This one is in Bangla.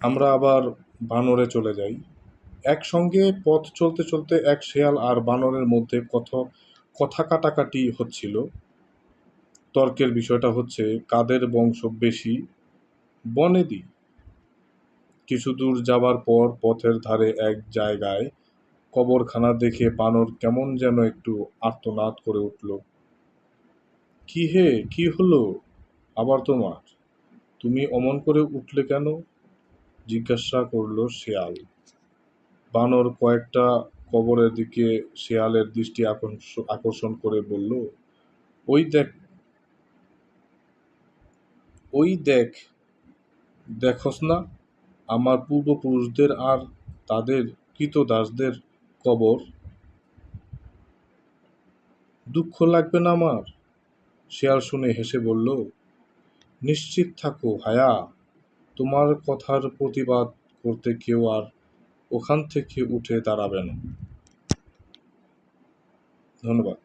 আমরা আবার বানরে চলে যাই। একসঙ্গে পথ চলতে চলতে এক শেয়াল আর বানরের মধ্যে কথা কাটাকাটি হচ্ছিল। তর্কের বিষয়টা হচ্ছে কাদের বংশ বেশি বনেদি। কিছু দূর যাবার পর পথের ধারে এক জায়গায় কবরখানা দেখে বানর কেমন যেন একটু আর্তনাদ করে উঠল। কি হে, কি হলো আবার তোমার? তুমি অমন করে উঠলে কেন? জিজ্ঞাসা করল শেয়াল। বানর কয়েকটা কবরের দিকে শেয়ালের দৃষ্টি আকর্ষণ করে বলল, ওই দেখ, ওই দেখ, দেখস না আমার পূর্বপুরুষদের আর তাদের কৃতদাসদের কবর? দুঃখ লাগবে না আমার? শেয়াল শুনে হেসে বলল, নিশ্চিত থাকো হায়া, তোমার কথার প্রতিবাদ করতে কেউ আর ওখান থেকে উঠে দাঁড়াবে না। ধন্যবাদ।